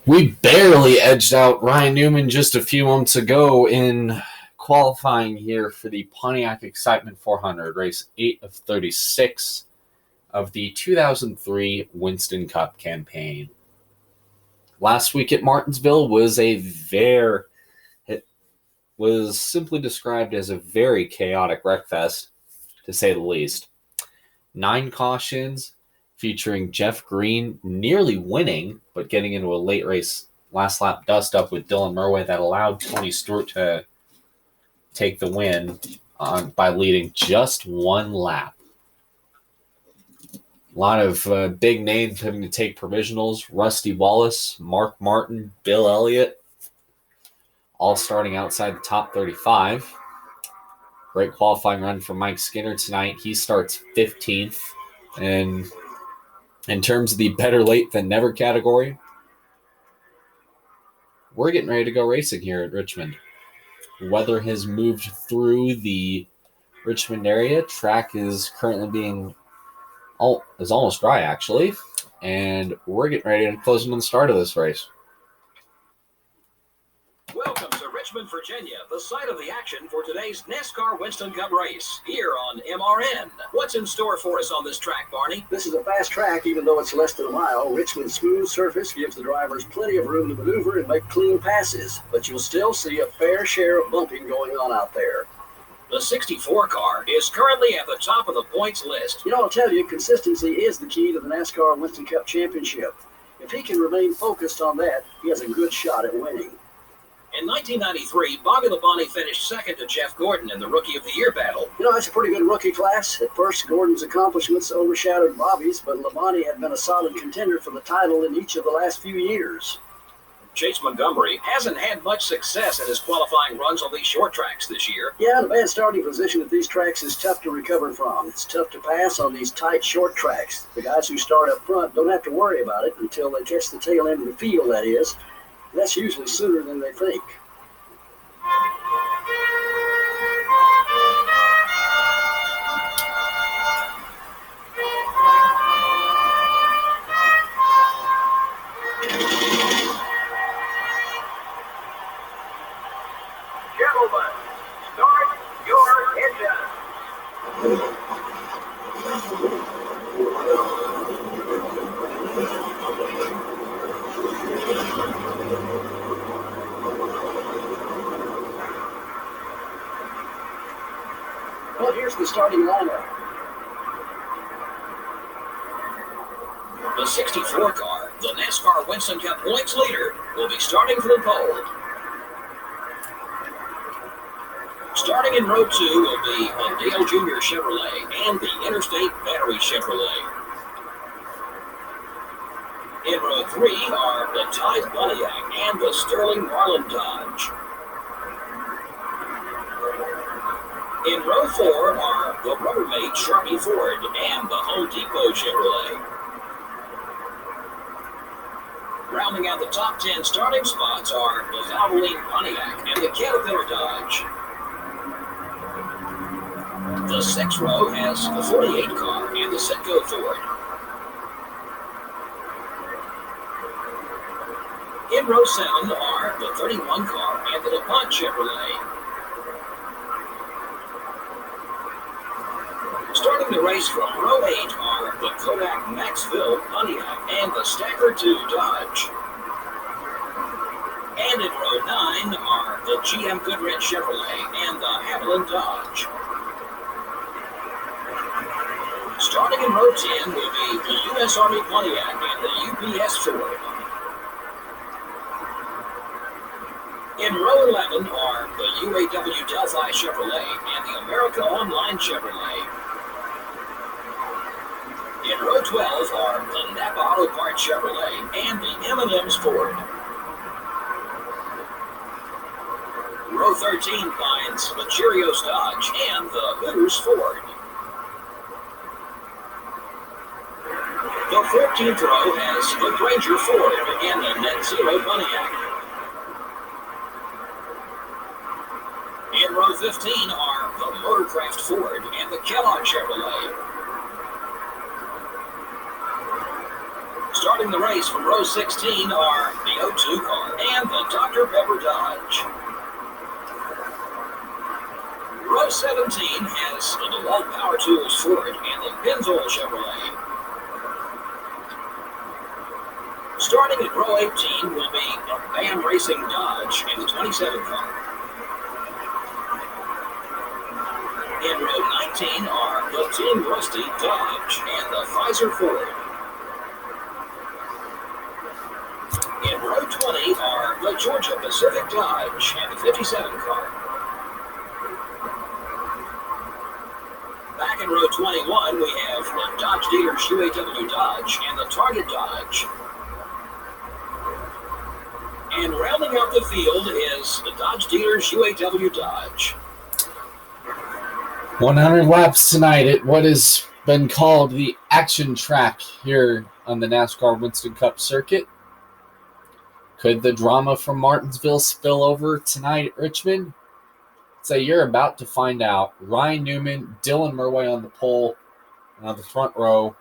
We barely edged out Ryan Newman just a few months ago in qualifying here for the Pontiac Excitement 400, race 8 of 36 of the 2003 Winston Cup campaign. Last week at Martinsville was simply described as a very chaotic wreckfest, to say the least. 9 cautions, featuring Jeff Green nearly winning, but getting into a late race last lap dust-up with Dylan Murway that allowed Tony Stewart to take the win by leading just one lap. A lot of big names having to take provisionals. Rusty Wallace, Mark Martin, Bill Elliott, all starting outside the top 35. Great qualifying run for Mike Skinner tonight. He starts 15th. And in terms of the better late than never category, we're getting ready to go racing here at Richmond. Weather has moved through the Richmond area. Track is currently is almost dry, actually. And we're getting ready to close in on the start of this race. Welcome to Richmond, Virginia, the site of the action for today's NASCAR Winston Cup race, here on MRN. What's in store for us on this track, Barney? This is a fast track, even though it's less than a mile. Richmond's smooth surface gives the drivers plenty of room to maneuver and make clean passes, but you'll still see a fair share of bumping going on out there. The 64 car is currently at the top of the points list. I'll tell you, consistency is the key to the NASCAR Winston Cup Championship. If he can remain focused on that, he has a good shot at winning. In 1993, Bobby Labonte finished second to Jeff Gordon in the Rookie of the Year battle. It's a pretty good rookie class. At first, Gordon's accomplishments overshadowed Bobby's, but Labonte had been a solid contender for the title in each of the last few years. Chase Montgomery hasn't had much success in his qualifying runs on these short tracks this year. Yeah, the bad starting position at these tracks is tough to recover from. It's tough to pass on these tight short tracks. The guys who start up front don't have to worry about it until they catch the tail end of the field, that is. That's usually sooner than they think. Gentlemen, start your engine. Well, here's the starting lineup. The 64 car, the NASCAR Winston Cup points leader, will be starting for the pole. Starting in row 2 will be a Dale Jr. Chevrolet and the Interstate Battery Chevrolet. In row 3 are the Tide Pontiac and the Sterling Marlin Dodge. In row 4 are the Rubbermaid Sharpie Ford and the Home Depot Chevrolet. Rounding out the top 10 starting spots are the Valvoline Pontiac and the Caterpillar Dodge. The 6th row has the 48 car and the Citgo Ford. In row 7 are the 31 car and the DuPont Chevrolet. Starting the race from row 8 are the Kodak Maxville Pontiac and the Stacker 2 Dodge. And in row 9 are the GM Goodrich Chevrolet and the Haviland Dodge. Starting in row 10 will be the U.S. Army Pontiac and the UPS Ford. In row 11 are the UAW Delphi Chevrolet and the America Online Chevrolet. In row 12 are the Napa Auto Parts Chevrolet and the M&M's Ford. Row 13 finds the Cheerios Dodge and the Hooters Ford. The 14th row has the Granger Ford and the Net Zero Pontiac. In row 15 are the Motorcraft Ford and the Kellogg Chevrolet. Starting the race from row 16 are the 02 car and the Dr. Pepper Dodge. Row 17 has the DeWalt Power Tools Ford and the Pennzoil Chevrolet. Starting at row 18 will be a BAM Racing Dodge and the 27 car. In row 19 are the Team Rusty Dodge and the Pfizer Ford. In row 20 are the Georgia Pacific Dodge and the 57 car. Back in row 21, we have the Dodge Dealers UAW Dodge and the Target Dodge. And rounding out the field is the Dodge Dealers UAW Dodge. 100 laps tonight at what has been called the action track here on the NASCAR Winston Cup circuit. Could the drama from Martinsville spill over tonight at Richmond? So you're about to find out. Ryan Newman, Dylan Murway on the pole, and on the front row.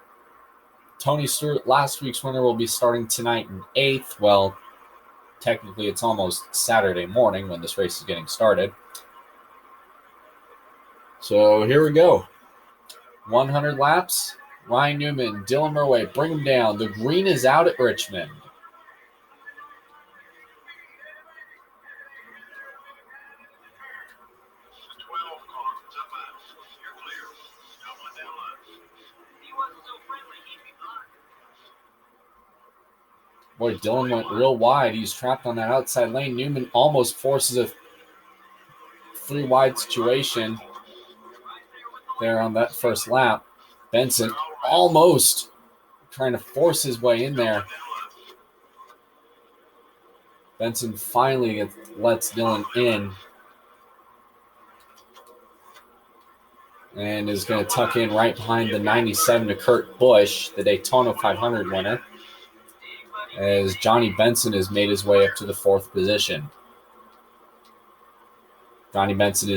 Tony Stewart, last week's winner, will be starting tonight in 8th. Well, technically it's almost Saturday morning when this race is getting started. So here we go. 100 laps. Ryan Newman, Dylan Murway, bring them down. The green is out at Richmond. Boy, Dylan went real wide. He's trapped on that outside lane. Newman almost forces a 3-wide situation there on that first lap. Benson almost trying to force his way in there. Benson finally lets Dylan in and is going to tuck in right behind the 97 to Kurt Busch, the Daytona 500 winner, as Johnny Benson has made his way up to the 4th position. Johnny Benson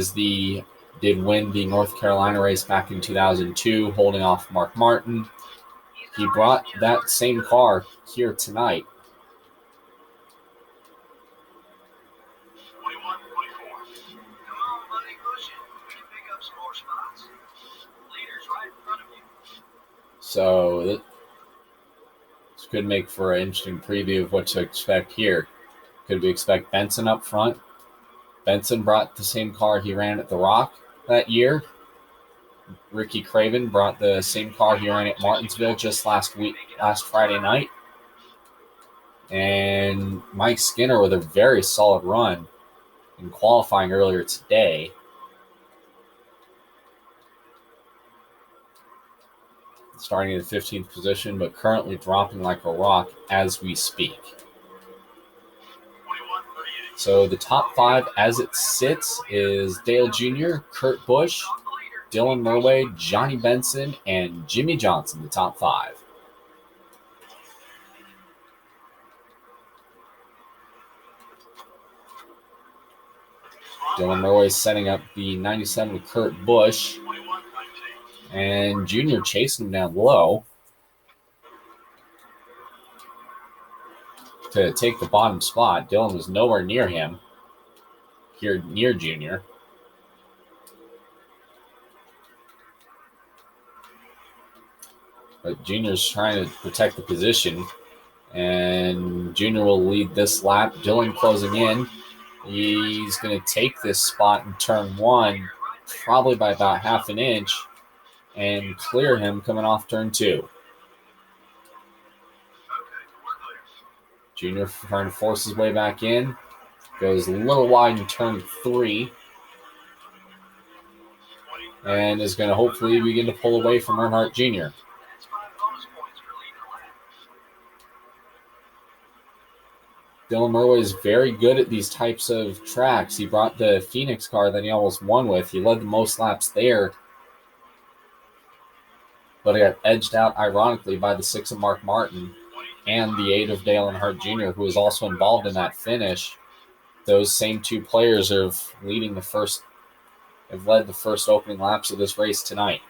did win the North Carolina race back in 2002, holding off Mark Martin. He brought that same car here tonight. So this could make for an interesting preview of what to expect here. Could we expect Benson up front? Benson brought the same car he ran at the Rock that year. Ricky Craven brought the same car he ran at Martinsville just last Friday night. And Mike Skinner with a very solid run in qualifying earlier today. Starting in the 15th position, but currently dropping like a rock as we speak. So the top 5 as it sits is Dale Jr., Kurt Busch, Dylan Murway, Johnny Benson, and Jimmy Johnson, the top 5. Dylan Murway setting up the 97 with Kurt Busch. And Junior chasing him down low to take the bottom spot. Dylan was nowhere near him here near Junior. But Junior's trying to protect the position. And Junior will lead this lap. Dylan closing in. He's going to take this spot in turn 1, probably by about half an inch, and clear him coming off turn 2. Junior trying to force his way back in. Goes a little wide in turn 3. And is going to hopefully begin to pull away from Earnhardt Jr. Dylan Murway is very good at these types of tracks. He brought the Phoenix car that he almost won with. He led the most laps there. But it got edged out, ironically, by the 6 of Mark Martin and the 8 of Dale Earnhardt Jr., who was also involved in that finish. Those same 2 players have led the first opening laps of this race tonight.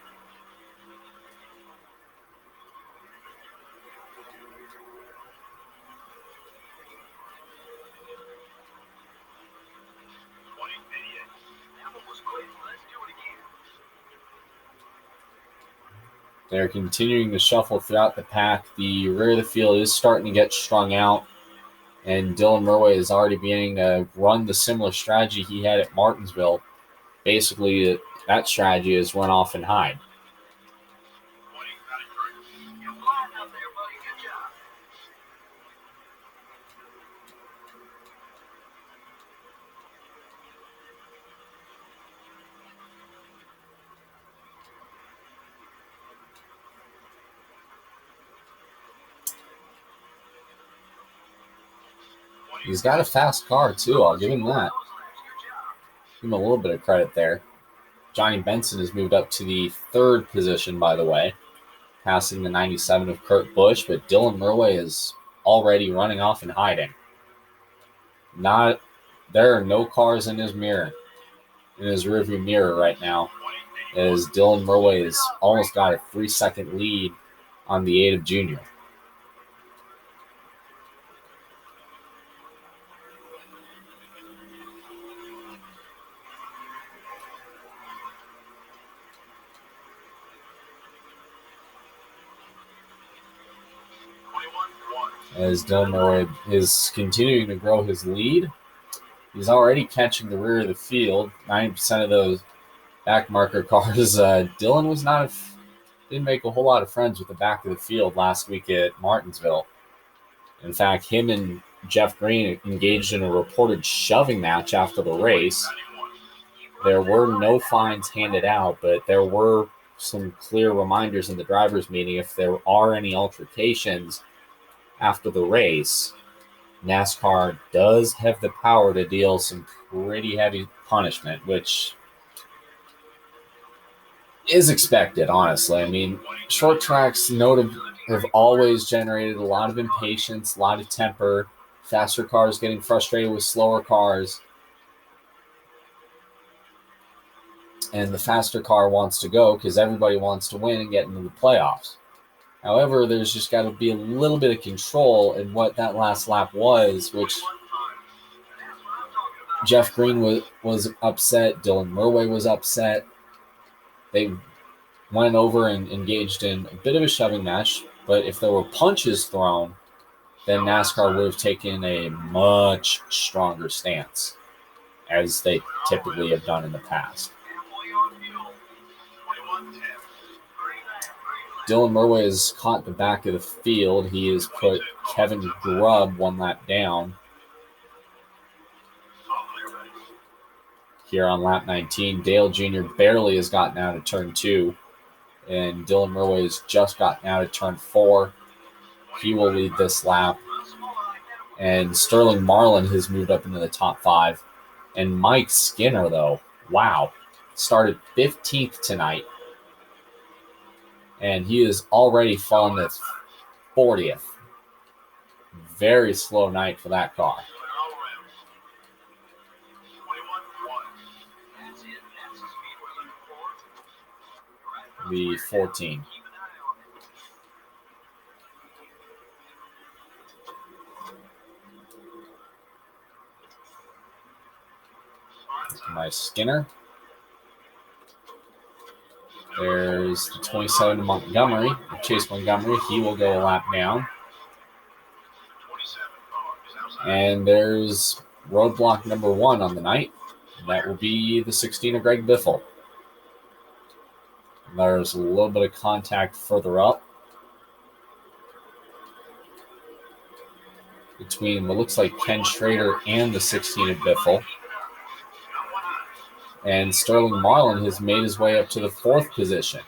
They're continuing to shuffle throughout the pack. The rear of the field is starting to get strung out, and Dylan Murway is already beginning to run the similar strategy he had at Martinsville. Basically, that strategy is run off and hide. He's got a fast car, too. I'll give him that. Give him a little bit of credit there. Johnny Benson has moved up to the 3rd position, by the way, passing the 97 of Kurt Busch, but Dylan Murway is already running off and hiding. There are no cars in his rearview mirror right now, as Dylan Murway has almost got a 3-second lead on the 8 of Junior. As Dylan Murway is continuing to grow his lead, he's already catching the rear of the field. 90% of those back marker cars. Dylan didn't make a whole lot of friends with the back of the field last week at Martinsville. In fact, him and Jeff Green engaged in a reported shoving match after the race. There were no fines handed out, but there were some clear reminders in the drivers' meeting if there are any altercations after the race, NASCAR does have the power to deal some pretty heavy punishment, which is expected, honestly. I mean, short tracks have always generated a lot of impatience, a lot of temper, faster cars getting frustrated with slower cars. And the faster car wants to go because everybody wants to win and get into the playoffs. However, there's just got to be a little bit of control in what that last lap was, which Jeff Green was upset. Dylan Murway was upset. They went over and engaged in a bit of a shoving match, but if there were punches thrown, then NASCAR would have taken a much stronger stance, as they typically have done in the past. Dylan Murway has caught the back of the field. He has put Kevin Grubb 1 lap down. Here on lap 19, Dale Jr. barely has gotten out of turn 2, and Dylan Murway has just gotten out of turn 4. He will lead this lap. And Sterling Marlin has moved up into the top 5. And Mike Skinner, though, wow, started 15th tonight. And he is already fallen to 40th. Very slow night for that car. The 14. Nice Skinner. There's the 27 to Montgomery, Chase Montgomery. He will go a lap down. And there's roadblock number 1 on the night. That will be the 16 of Greg Biffle. There's a little bit of contact further up between what looks like Ken Schrader and the 16 of Biffle. And Sterling Marlin has made his way up to the 4th position.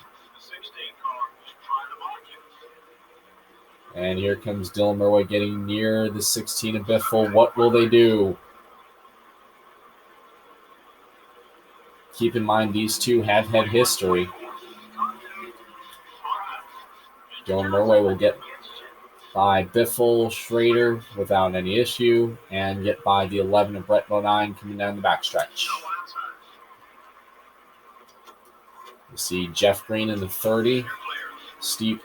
And here comes Dylan Murway getting near the 16 of Biffle. What will they do? Keep in mind, these two have had history. Dylan Murway will get by Biffle, Schrader without any issue, and get by the 11 of Brett Bodine coming down the backstretch. You see Jeff Green in the 30, Steve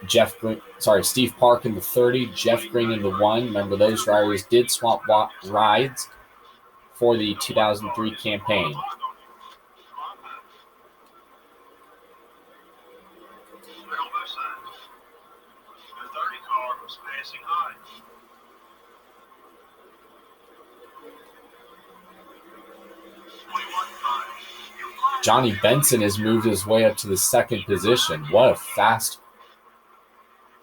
Park in the 30, Jeff Green in the 1. Remember, those drivers did swap rides for the 2003 campaign. Johnny Benson has moved his way up to the second position. What a fast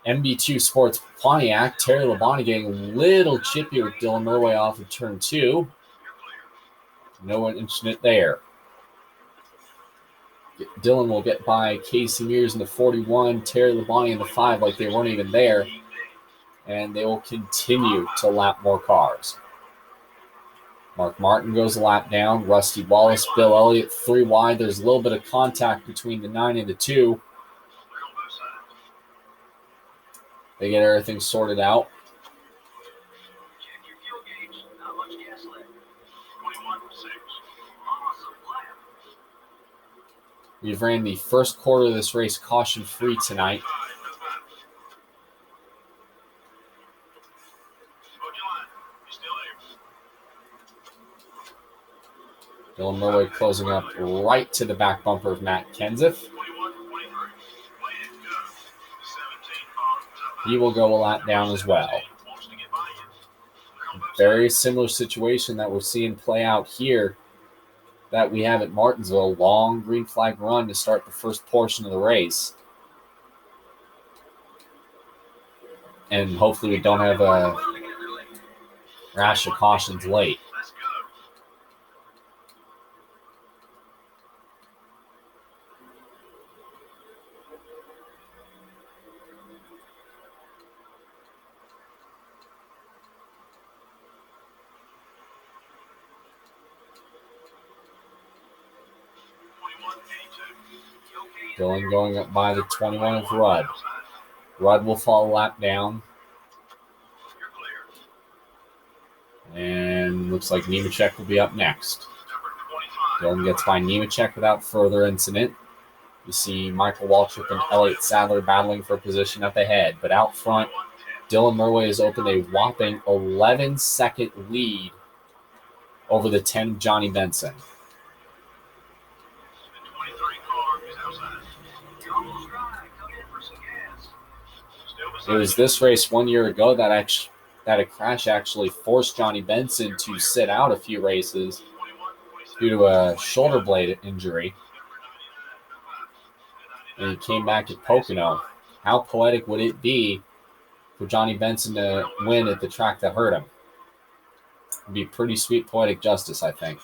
MB2 Sports Pontiac. Terry Labonte getting a little chippy with Dylan Murway off of turn 2. No incident there. Dylan will get by Casey Mears in the 41, Terry Labonte in the 5 like they weren't even there. And they will continue to lap more cars. Mark Martin goes a lap down. Rusty Wallace, Bill Elliott, 3 wide. There's a little bit of contact between the 9 and the 2. They get everything sorted out. We've ran the first quarter of this race caution-free tonight. Dylan Murway closing up right to the back bumper of Matt Kenseth. He will go a lap down as well. Very similar situation that we're seeing play out here that we have at Martinsville. Long green flag run to start the first portion of the race. And hopefully we don't have a rash of cautions late. Dylan going up by the 21 of Rudd. Rudd will fall a lap down. And looks like Nemechek will be up next. Dylan gets by Nemechek without further incident. You see Michael Waltrip and Elliott Sadler battling for position up ahead. But out front, Dylan Murway has opened a whopping 11-second lead over the 10 of Johnny Benson. It was this race 1 year ago that a crash actually forced Johnny Benson to sit out a few races due to a shoulder blade injury. And he came back at Pocono. How poetic would it be for Johnny Benson to win at the track that hurt him? It'd be pretty sweet poetic justice, I think.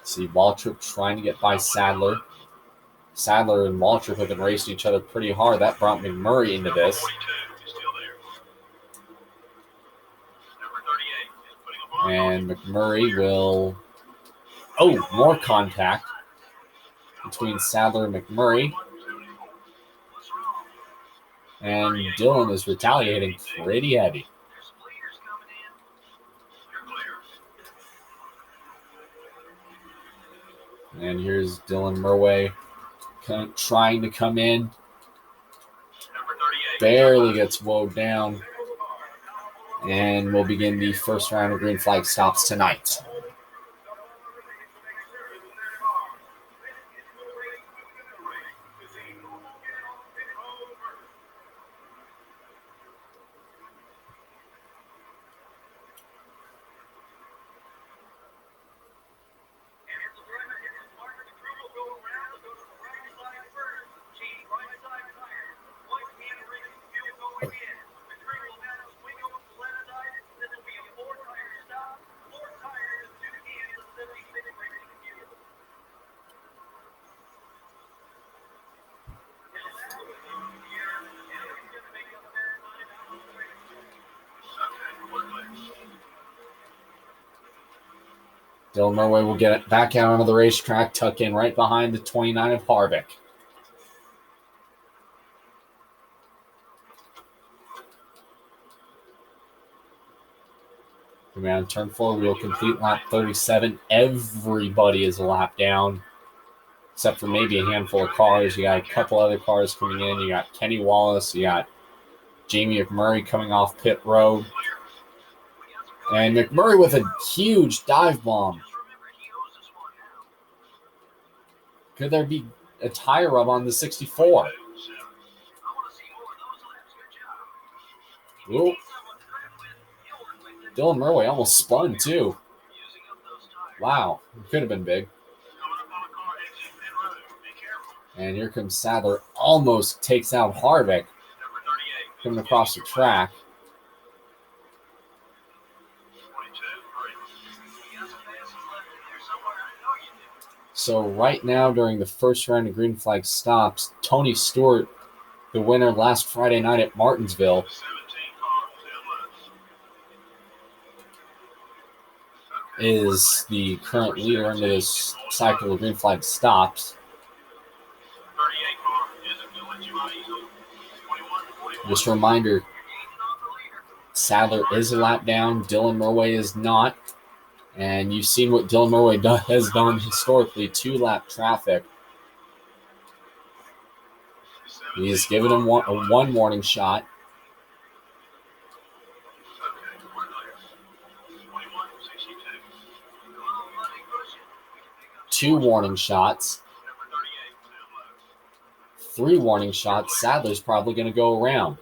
See Waltrip trying to get by Sadler. Sadler and Waltrip have been racing each other pretty hard. That brought McMurray into this. And McMurray will... Oh, more contact between Sadler and McMurray. And Dylan is retaliating pretty heavy. And here's Dylan Murway trying to come in. Barely gets woed down. And we'll begin the first round of green flag stops tonight. Dylan Murway will get it back out onto the racetrack, tuck in right behind the 29 of Harvick. Coming out of turn 4, we'll complete lap 37. Everybody is a lap down, except for maybe a handful of cars. You got a couple other cars coming in. You got Kenny Wallace. You got Jamie McMurray coming off pit road. And McMurray with a huge dive bomb. Could there be a tire rub on the 64? Ooh. Dylan Murray almost spun, too. Wow, it could have been big. And here comes Sadler. Almost takes out Harvick coming across the track. So right now, during the first round of green flag stops, Tony Stewart, the winner last Friday night at Martinsville, is the current leader into this cycle of green flag stops. Just a reminder, Sadler is a lap down. Dylan Murray is not. And you've seen what Dylan Murray has done historically to lap traffic. He's given him one warning shot. Two warning shots. 3 warning shots. Sadler's probably going to go around.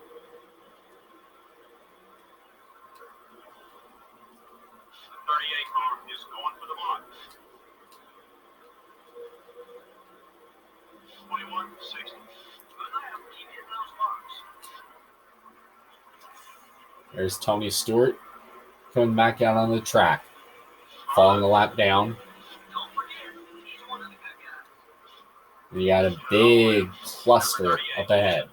There's Tony Stewart coming back out on the track, following the lap down. You got a big cluster up ahead.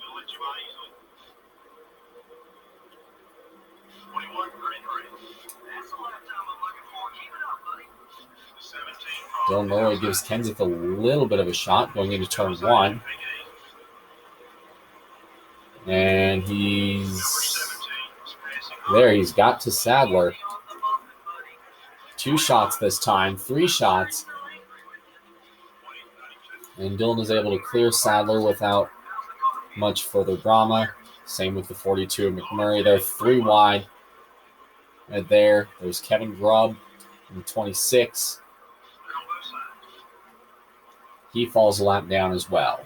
Dylan Murray gives Kenseth a little bit of a shot going into turn 1. And he's there. He's got to Sadler. 2 shots this time, 3 shots. And Dylan is able to clear Sadler without much further drama. Same with the 42 of McMurray. They're 3 wide. Right there. There's Kevin Grubb in 26. He falls a lap down as well.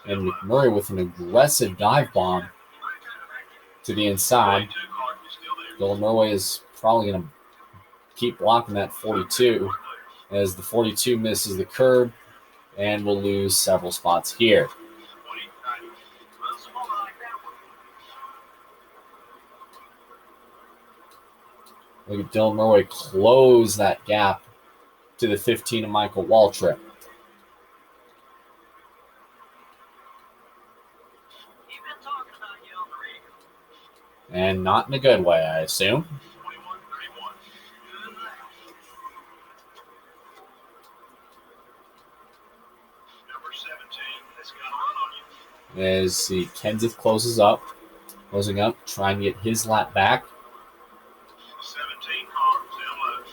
And McMurray with an aggressive dive bomb to the inside. Dylan Murray is probably going to keep blocking that 42 as the 42 misses the curb and will lose several spots here. Look at Dylan Murray close that gap to the 15 of Michael Waltrip. And not in a good way, I assume. As the Kenseth closing up, trying to get his lap back. 17 cars down low.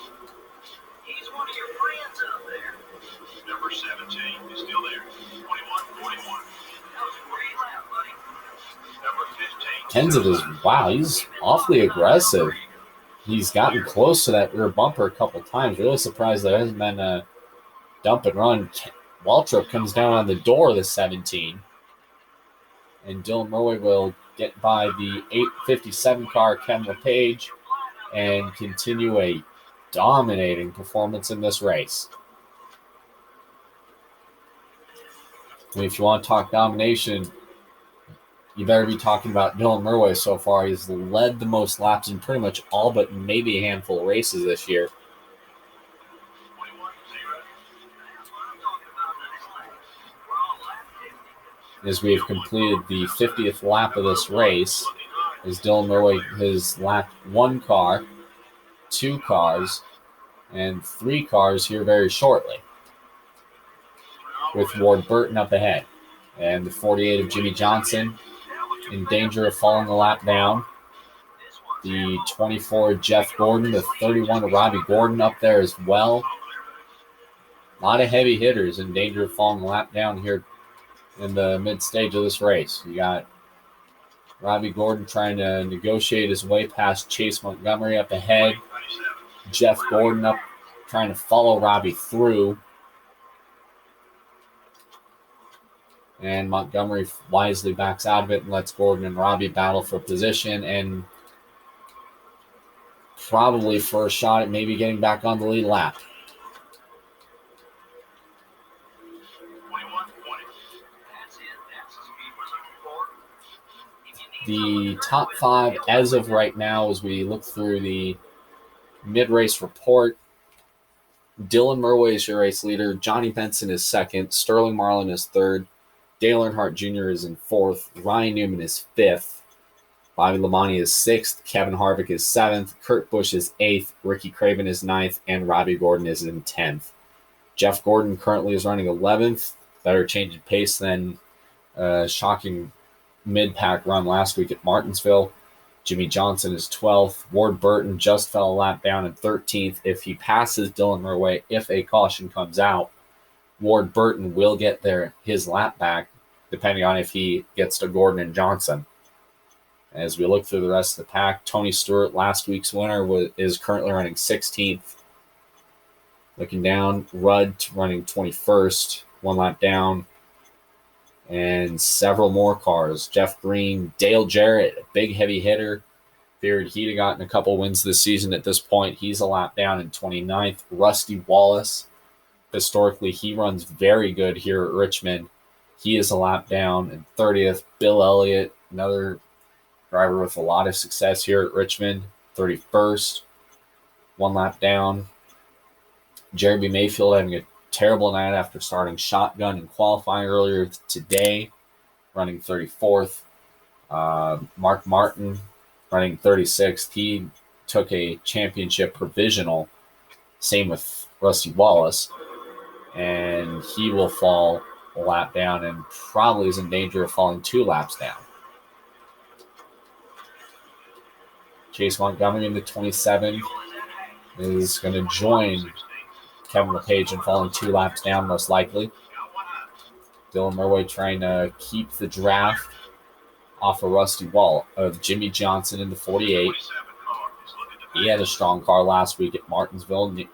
He's one of your friends out there. Number 17 is still there. 21, 41. That was a great lap, buddy. Number 15. Kenseth is, wow, he's awfully aggressive. He's gotten close to that rear bumper a couple times. Really surprised there hasn't been a dump and run. Waltrip comes down on the door of the 17. And Dylan Murray will get by the 857 car, Ken LePage, and continue a dominating performance in this race. And if you want to talk domination, you better be talking about Dylan Murray so far. He's led the most laps in pretty much all but maybe a handful of races this year. As we have completed the 50th lap of this race, as Dylan Murray has lapped 1 car, 2 cars, and 3 cars here very shortly, with Ward Burton up ahead. And the 48 of Jimmy Johnson in danger of falling a lap down. The 24 of Jeff Gordon, the 31 of Robbie Gordon up there as well. A lot of heavy hitters in danger of falling a lap down here in the mid-stage of this race. You got Robbie Gordon trying to negotiate his way past Chase Montgomery up ahead. Jeff Gordon up trying to follow Robbie through. And Montgomery wisely backs out of it and lets Gordon and Robbie battle for position and probably for a shot at maybe getting back on the lead lap. The top 5 as of right now, as we look through the mid-race report, Dylan Murway is your race leader. Johnny Benson is second. Sterling Marlin is third. Dale Earnhardt Jr. is in fourth. Ryan Newman is fifth. Bobby Labonte is sixth. Kevin Harvick is seventh. Kurt Busch is eighth. Ricky Craven is ninth. And Robbie Gordon is in 10th. Jeff Gordon currently is running 11th. Better change of pace than shocking mid-pack run last week at Martinsville. Jimmy Johnson is 12th. Ward Burton just fell a lap down in 13th. If he passes Dylan Murway, if a caution comes out, Ward Burton will get his lap back, depending on if he gets to Gordon and Johnson. As we look through the rest of the pack, Tony Stewart, last week's winner, is currently running 16th. Looking down, Rudd running 21st, 1 lap down. And several more cars. Jeff Green, Dale Jarrett, a big heavy hitter. Figured he'd have gotten a couple wins this season at this point. He's a lap down in 29th. Rusty Wallace, historically, he runs very good here at Richmond. He is a lap down in 30th. Bill Elliott, another driver with a lot of success here at Richmond, 31st. 1 lap down. Jeremy Mayfield having a terrible night after starting shotgun in qualifying earlier today, running 34th. Mark Martin running 36th. He took a championship provisional. Same with Rusty Wallace. And he will fall a lap down and probably is in danger of falling 2 laps down. Chase Montgomery in the 27 is going to join Kevin LePage in falling 2 laps down, most likely. Dylan Murway trying to keep the draft off of Jimmy Johnson in the 48. He had a strong car last week at Martinsville and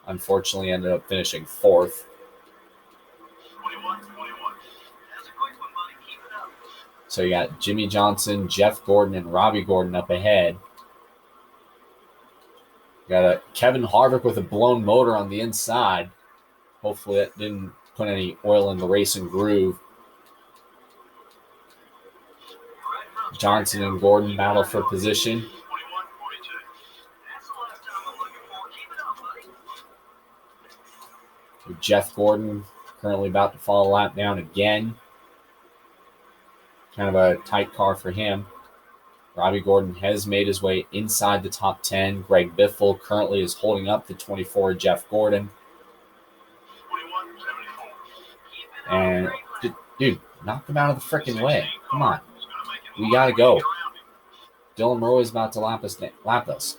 unfortunately ended up finishing 4th. So you got Jimmy Johnson, Jeff Gordon, and Robbie Gordon up ahead. Got a Kevin Harvick with a blown motor on the inside. Hopefully that didn't put any oil in the racing groove. Johnson and Gordon battle for position. Jeff Gordon currently about to fall a lap down again. Kind of a tight car for him. Robbie Gordon has made his way inside the top 10. Greg Biffle currently is holding up the 24 Jeff Gordon. And, dude, knock him out of the freaking way. Come on. We got to go. Dylan Murway's about to lap us.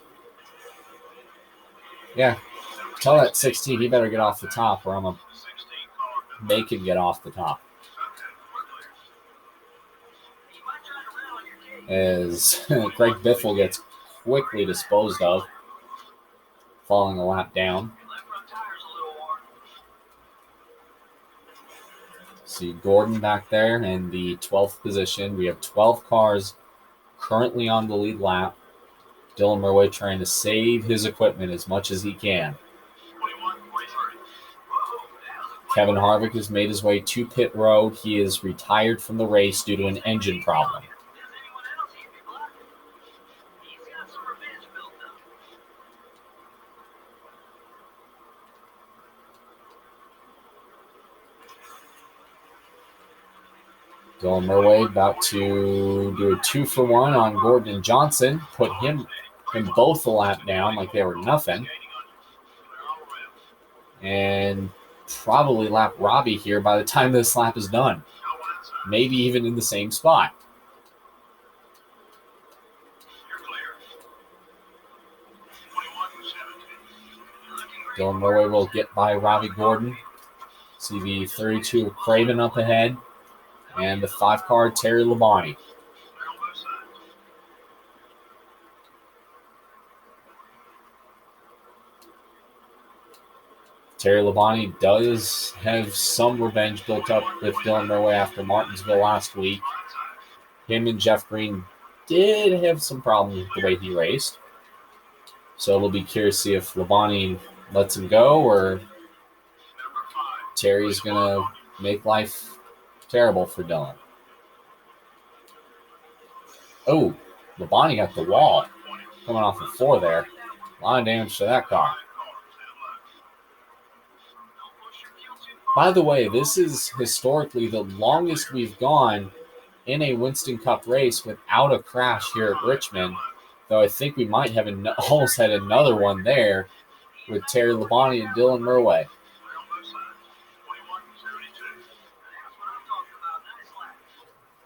Yeah. Tell that 16 he better get off the top or I'm going to make him get off the top. As Greg Biffle gets quickly disposed of, falling a lap down. See Gordon back there in the 12th position. We have 12 cars currently on the lead lap. Dylan Murway trying to save his equipment as much as he can. Kevin Harvick has made his way to pit road. He is retired from the race due to an engine problem. Dylan Murway about to do a 2-for-1 on Gordon and Johnson. Put him both a lap down like they were nothing. And probably lap Robbie here by the time this lap is done. Maybe even in the same spot. Dylan Murway will get by Robbie Gordon. See the 32 Craven up ahead. And the 5 car, Terry Labonte. Terry Labonte does have some revenge built up with Dylan Murway after Martinsville last week. Him and Jeff Green did have some problems with the way he raced. So we'll be curious to see if Labonte lets him go or Terry's going to make life terrible for Dylan. Oh, Labonte got the wall coming off the floor there. A lot of damage to that car. By the way, this is historically the longest we've gone in a Winston Cup race without a crash here at Richmond, though I think we might have almost had another one there with Terry Labonte and Dylan Murway.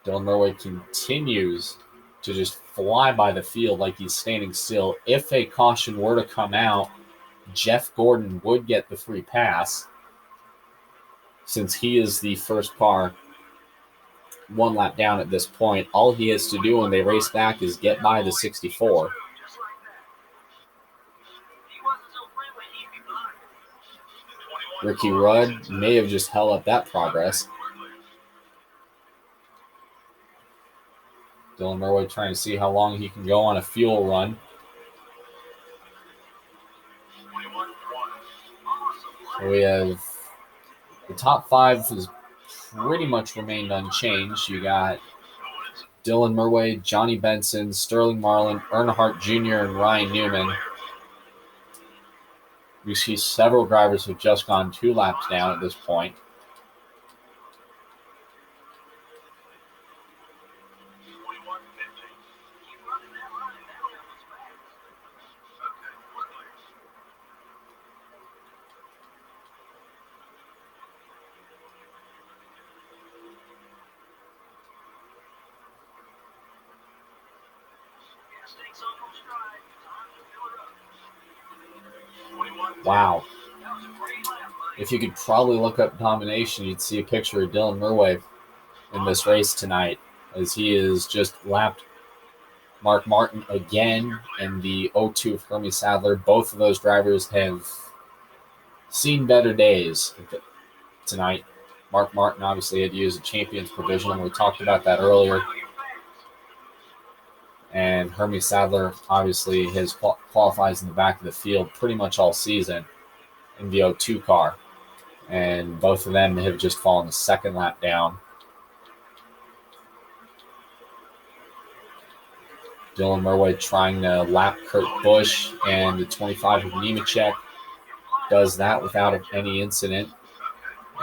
Dylan Murway continues to just fly by the field like he's standing still. If a caution were to come out, Jeff Gordon would get the free pass since he is the first car one lap down at this point. All he has to do when they race back is get by the 64. Ricky Rudd may have just held up that progress. Dylan Murway trying to see how long he can go on a fuel run. So we have the top five has pretty much remained unchanged. You got Dylan Murway, Johnny Benson, Sterling Marlin, Earnhardt Jr., and Ryan Newman. We see several drivers have just gone 2 laps down at this point. Wow. If you could probably look up domination, you'd see a picture of Dylan Murway in this race tonight, as he has just lapped Mark Martin again in the 0-2 of Hermie Sadler. Both of those drivers have seen better days tonight. Mark Martin obviously had to use a champion's provisional. We talked about that earlier. And Hermie Sadler obviously has qualifies in the back of the field pretty much all season in the 0-2 car. And both of them have just fallen the second lap down. Dylan Murway trying to lap Kurt Busch and the 25 of Nemechek. Does that without any incident,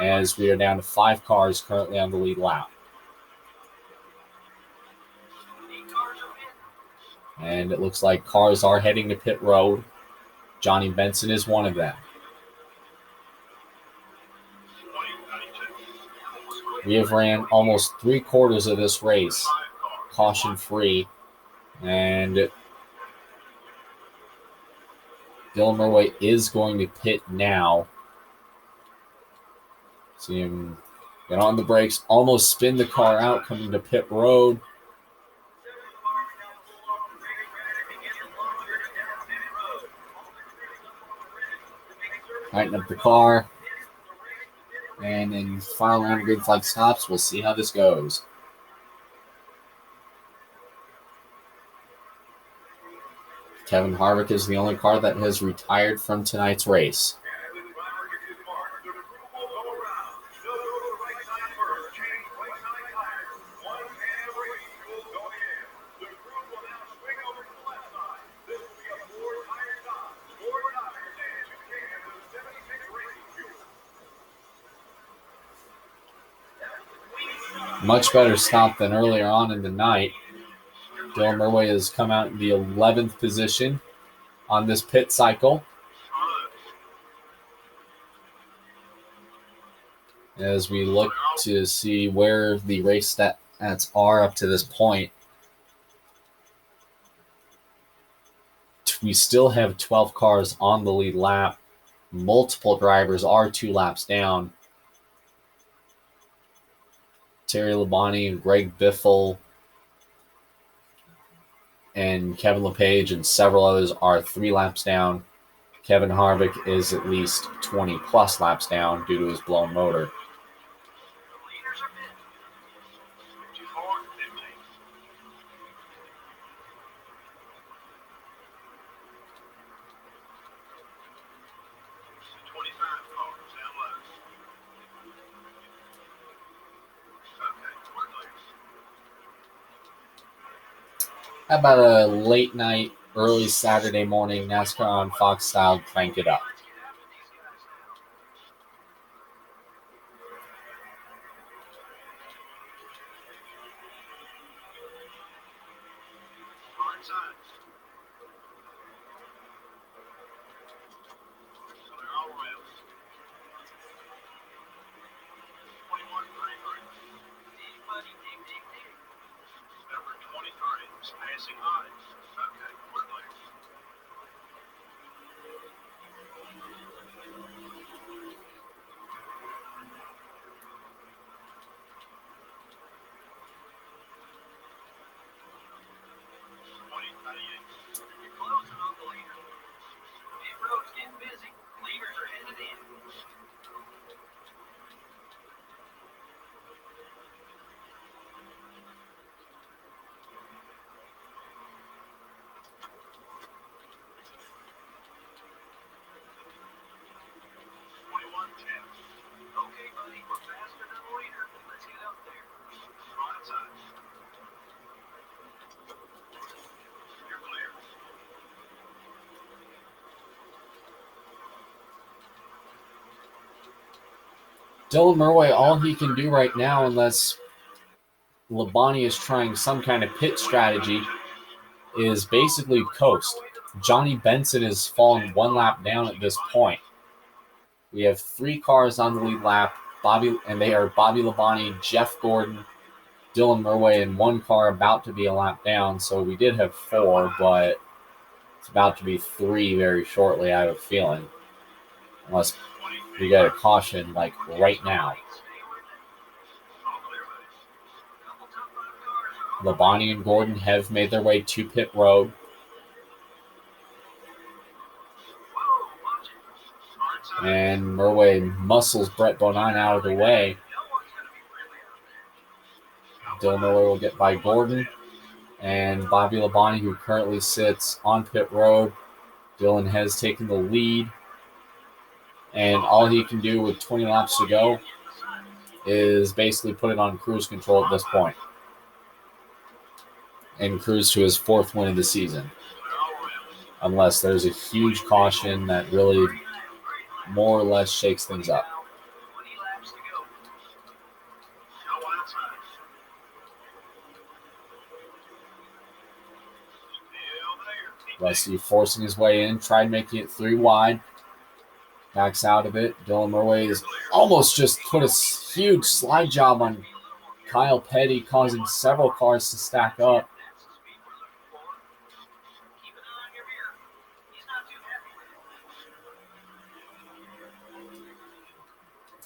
as we are down to 5 cars currently on the lead lap. And it looks like cars are heading to pit road. Johnny Benson is one of them. We have ran almost 3/4 of this race caution-free. And Dylan Murway is going to pit now. See him get on the brakes, almost spin the car out, coming to pit road. Tighten up the car. And in final round of green flag stops, we'll see how this goes. Kevin Harvick is the only car that has retired from tonight's race. Much better stop than earlier on in the night. Dylan Murway has come out in the 11th position on this pit cycle. As we look to see where the race stats are up to this point, we still have 12 cars on the lead lap. Multiple drivers are 2 laps down. Terry Labonte and Greg Biffle and Kevin LePage and several others are 3 laps down. Kevin Harvick is at least 20-plus laps down due to his blown motor. The leaders are mid. 54, 15. The 25 cars down low. Okay, we're clear. How about a late night, early Saturday morning NASCAR on Fox style crank it up? Let's get after these guys now. Hard side. So they're all around. 21, 33. Dig, buddy, dig, dig, dig. Number 23 is passing high. Okay, we're clear. You're closing on the leader. Pit road's getting busy. Leaders are headed in. Okay, buddy, we're faster than the leader. Let's get up there. Right side. You're clear. Dylan Murray, all he can do right now, unless Labonte is trying some kind of pit strategy, is basically coast. Johnny Benson has fallen one lap down at this point. We have 3 cars on the lead lap, and they are Bobby Labonte, Jeff Gordon, Dylan Murray, and 1 car about to be a lap down. So we did have 4, but it's about to be 3 very shortly, I have a feeling. Unless we get a caution like right now. Labonte and Gordon have made their way to pit road. And Murray muscles Brett Bonine out of the way. Dylan Murray will get by Gordon. And Bobby Labonte, who currently sits on pit road. Dylan has taken the lead. And all he can do with 20 laps to go is basically put it on cruise control at this point. And cruise to his 4th win of the season. Unless there's a huge caution that really more or less shakes things up. Rusty forcing his way in, tried making it 3 wide. Backs out of it. Dylan Murray has almost just put a huge slide job on Kyle Petty, causing several cars to stack up.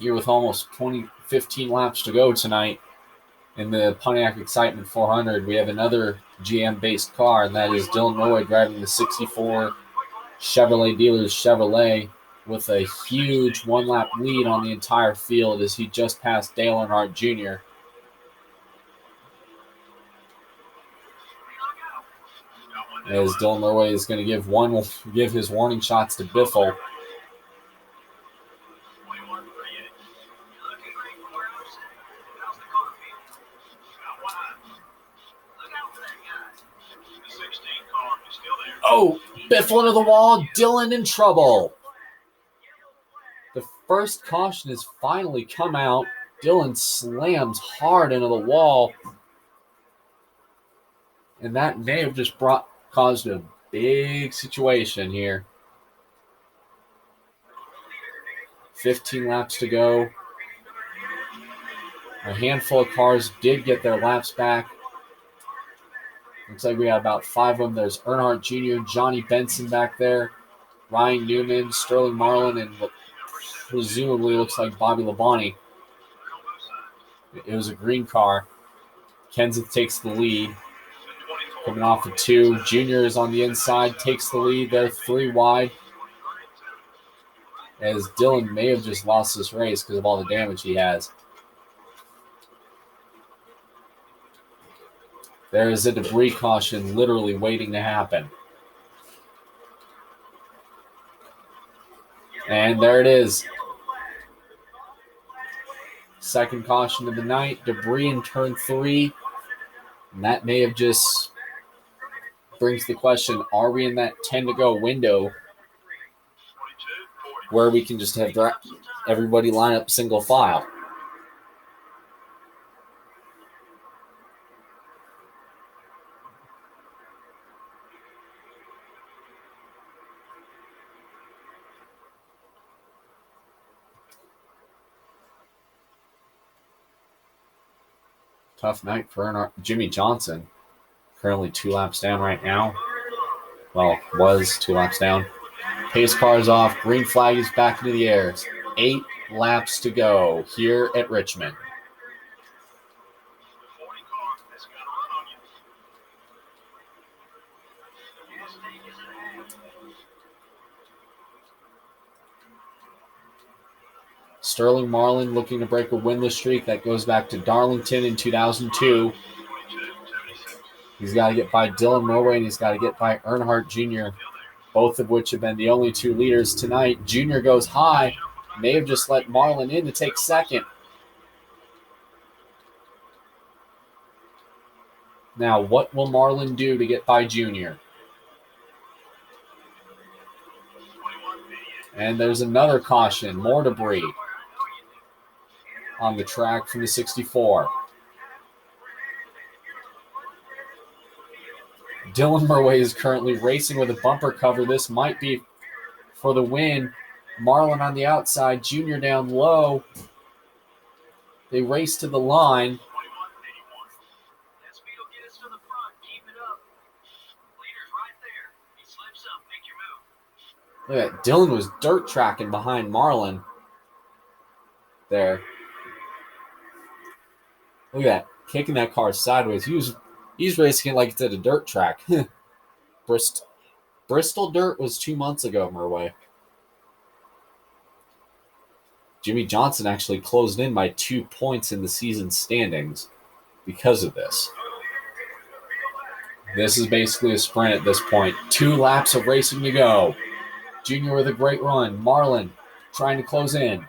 Here with almost 15 laps to go tonight in the Pontiac Excitement 400, we have another GM-based car, and that is Dylan Murray driving the 64 Chevrolet Dealers Chevrolet with a huge 1-lap lead on the entire field as he just passed Dale Earnhardt Jr. As Dylan Murray is going to give his warning shots to Biffle. Oh, Biffle into the wall. Dylan in trouble. The first caution has finally come out. Dylan slams hard into the wall. And that may have just caused a big situation here. 15 laps to go. A handful of cars did get their laps back. Looks like we got about 5 of them. There's Earnhardt Jr., Johnny Benson back there, Ryan Newman, Sterling Marlin, and what presumably looks like Bobby Labonte. It was a green car. Kenseth takes the lead. Coming off of 2. Junior is on the inside, takes the lead. They're 3 wide. as Dylan may have just lost this race because of all the damage he has. There is a debris caution literally waiting to happen. And there it is. Second caution of the night, debris in turn 3. And that may have just brings the question, are we in that 10 to go window where we can just have everybody line up single file? Tough night for Jimmy Johnson. Currently 2 laps down right now. Well, was 2 laps down. Pace car is off. Green flag is back into the air. 8 laps to go here at Richmond. Sterling Marlin looking to break a winless streak that goes back to Darlington in 2002. He's got to get by Dylan Murray and he's got to get by Earnhardt Jr., both of which have been the only 2 leaders tonight. Jr. goes high, may have just let Marlin in to take second. Now, what will Marlin do to get by Jr.? And there's another caution, more debris on the track from the 64. Dylan Murray is currently racing with a bumper cover. This might be for the win. Marlin on the outside, Junior down low. They race to the line. Look at that. Dylan was dirt tracking behind Marlin there. Look at that. Kicking that car sideways. He's racing it like it's at a dirt track. Bristol dirt was 2 months ago, Murway. Jimmy Johnson actually closed in by 2 points in the season standings because of this. This is basically a sprint at this point. 2 laps of racing to go. Junior with a great run. Marlin trying to close in.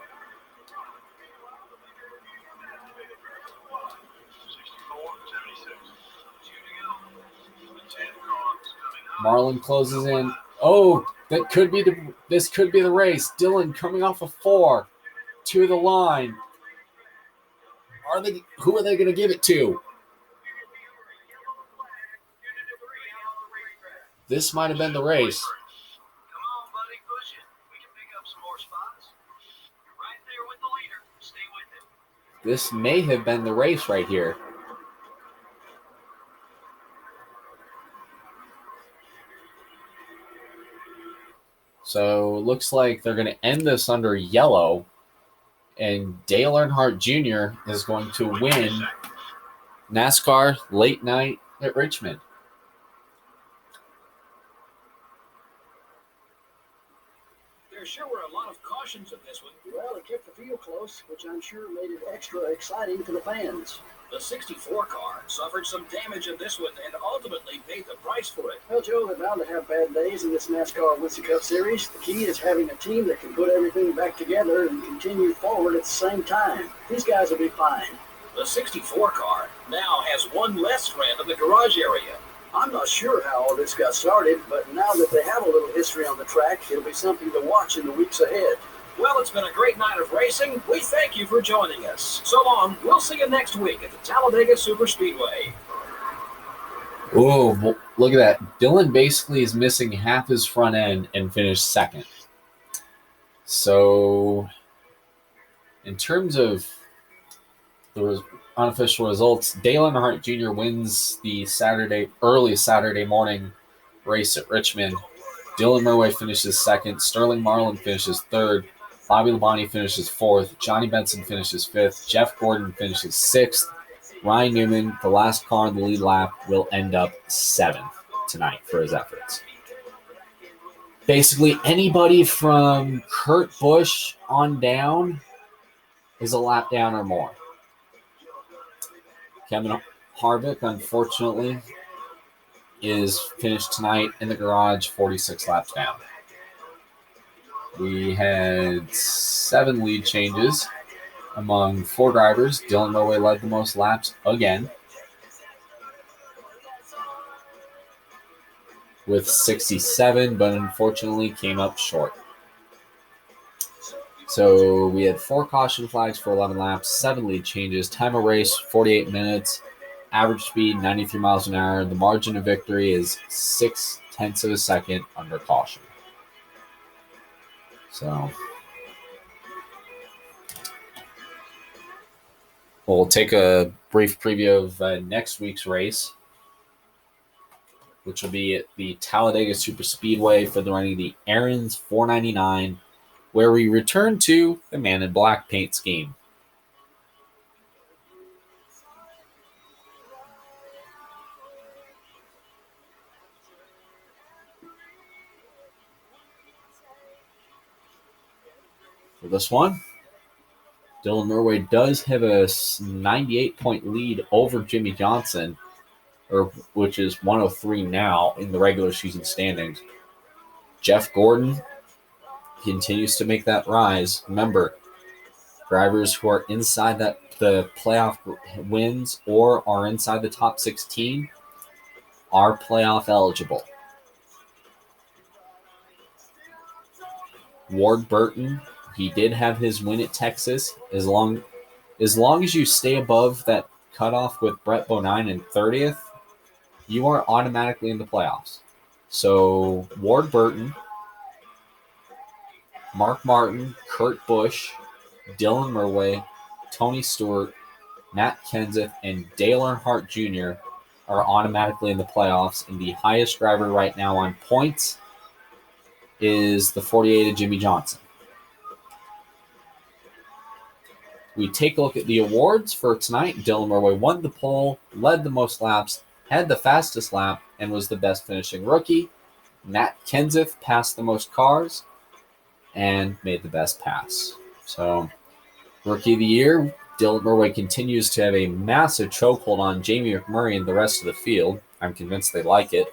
Marlin closes in. Oh, this could be the race. Dylan coming off of 4 to the line. Who are they going to give it to? This might have been the race. This may have been the race right here. So it looks like they're going to end this under yellow. And Dale Earnhardt Jr. is going to win NASCAR late night at Richmond. There sure were a lot of cautions in this one. Well, it kept the field close, which I'm sure made it extra exciting to the fans. The 64 car suffered some damage in this one and ultimately paid the price for it. Well, Joe, they're bound to have bad days in this NASCAR Winston Cup Series. The key is having a team that can put everything back together and continue forward at the same time. These guys will be fine. The 64 car now has one less friend in the garage area. I'm not sure how all this got started, but now that they have a little history on the track, it'll be something to watch in the weeks ahead. Well, it's been a great night of racing. We thank you for joining us. So long. We'll see you next week at the Talladega Superspeedway. Oh, look at that. Dylan basically is missing half his front end and finished second. So, in terms of the unofficial results, Dale Earnhardt Jr. wins the early Saturday morning race at Richmond. Dylan Murray finishes second. Sterling Marlin finishes third. Bobby Labonte finishes fourth. Johnny Benson finishes fifth. Jeff Gordon finishes sixth. Ryan Newman, the last car in the lead lap, will end up seventh tonight for his efforts. Basically, anybody from Kurt Busch on down is a lap down or more. Kevin Harvick, unfortunately, is finished tonight in the garage 46 laps down. We had 7 lead changes among 4 drivers. Dylan Murray led the most laps again with 67, but unfortunately came up short. So we had 4 caution flags for 11 laps, 7 lead changes, time of race 48 minutes, average speed 93 miles an hour. The margin of victory is 0.6 of a second under caution. So we'll take a brief preview of next week's race, which will be at the Talladega Superspeedway for the running of the Aaron's 499, where we return to the Man in Black paint scheme. For this one, Dylan Murray does have a 98-point lead over Jimmy Johnson, which is 103 now in the regular season standings. Jeff Gordon continues to make that rise. Remember, drivers who are inside the playoff wins or are inside the top 16 are playoff eligible. Ward Burton, he did have his win at Texas. As long as you stay above that cutoff with Brett Bonine in 30th, you are automatically in the playoffs. So Ward Burton, Mark Martin, Kurt Busch, Dylan Murray, Tony Stewart, Matt Kenseth, and Dale Earnhardt Jr. are automatically in the playoffs, and the highest driver right now on points is the 48 of Jimmy Johnson. We take a look at the awards for tonight. Dylan Murray won the pole, led the most laps, had the fastest lap, and was the best finishing rookie. Matt Kenseth passed the most cars and made the best pass. So, Rookie of the Year, Dylan Murray continues to have a massive chokehold on Jamie McMurray and the rest of the field. I'm convinced they like it.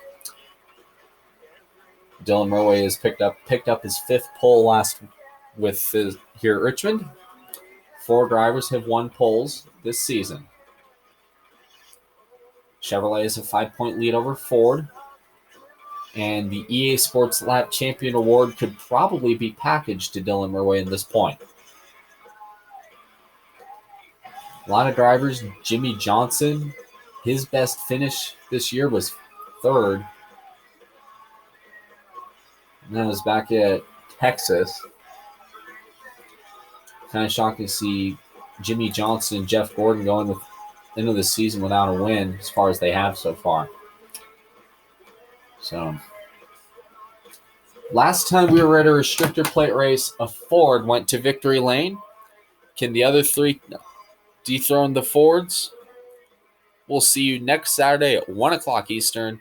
Dylan Murray has picked up his 5th pole here at Richmond. 4 drivers have won poles this season. Chevrolet has a 5-point lead over Ford. And the EA Sports Lap Champion Award could probably be packaged to Dylan Murray at this point. A lot of drivers. Jimmy Johnson, his best finish this year was 3rd. And that was back at Texas. Kind of shocking to see Jimmy Johnson and Jeff Gordon going into the season without a win as far as they have so far. So, last time we were at a restrictor plate race, a Ford went to victory lane. Can the other 3 dethrone the Fords? We'll see you next Saturday at 1 o'clock Eastern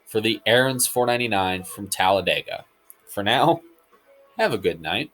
for the Aaron's 499 from Talladega. For now, have a good night.